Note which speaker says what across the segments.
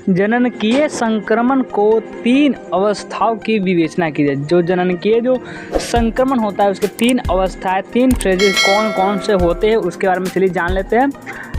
Speaker 1: जननकीय संक्रमण को 3 अवस्थाओं की विवेचना की जाए। जो जननकीय जो संक्रमण होता है उसके 3 अवस्थाएं, 3 फेजेस कौन कौन से होते हैं उसके बारे में चलिए जान लेते हैं।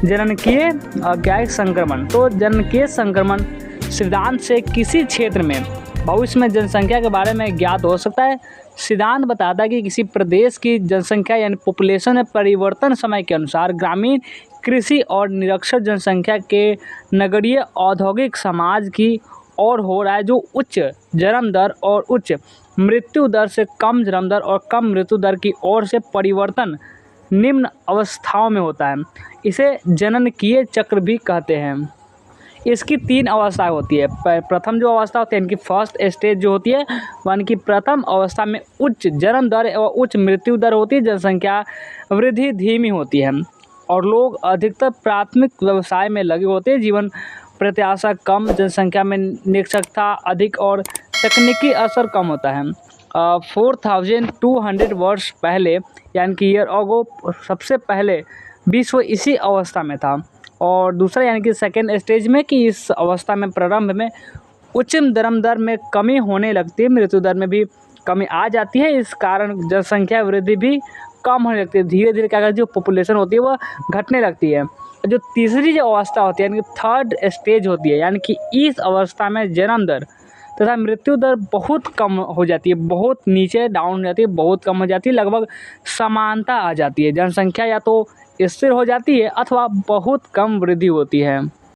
Speaker 1: जननकीय क्या है संक्रमण। तो जननकीय संक्रमण सिद्धांत से किसी क्षेत्र में भविष्य में जनसंख्या के बारे में ज्ञात हो सकता है। सिद्धांत बताता है कि किसी प्रदेश की जनसंख्या यानी पॉपुलेशन में परिवर्तन समय के अनुसार ग्रामीण कृषि और निरक्षर जनसंख्या के नगरीय औद्योगिक समाज की ओर हो रहा है, जो उच्च जन्म दर और उच्च मृत्यु दर से कम जन्म दर और कम मृत्यु दर की ओर से परिवर्तन निम्न अवस्थाओं में होता है। इसे जननकीय चक्र भी कहते हैं। इसकी 3 अवस्थाएं होती है। प्रथम जो अवस्था होती है इनकी फर्स्ट स्टेज जो होती है वन की प्रथम अवस्था में उच्च जन्म दर और उच्च मृत्यु दर होती है, जनसंख्या वृद्धि धीमी होती है और लोग अधिकतर प्राथमिक व्यवसाय में लगे होते हैं। जीवन प्रत्याशा कम, जनसंख्या में निरक्षरता अधिक और तकनीकी असर कम होता है। 4200 वर्ष पहले यानी कि ईयर अगो सबसे पहले विश्व इसी अवस्था में था। और दूसरा यानी कि सेकेंड स्टेज में कि इस अवस्था में प्रारंभ में उच्च जन्म दर में कमी होने लगती है, मृत्यु दर में भी कमी आ जाती है। इस कारण जनसंख्या वृद्धि भी कम होने लगती है। धीरे धीरे क्या करती है जो पॉपुलेशन होती है वह घटने लगती है। जो तीसरी जो अवस्था होती है यानी कि थर्ड स्टेज होती है, यानी कि इस अवस्था में जन्म दर तथा मृत्यु दर बहुत कम हो जाती है, बहुत नीचे डाउन हो जाती है, बहुत कम हो जाती है, लगभग समानता आ जाती है। जनसंख्या या तो स्थिर हो जाती है अथवा बहुत कम वृद्धि होती है।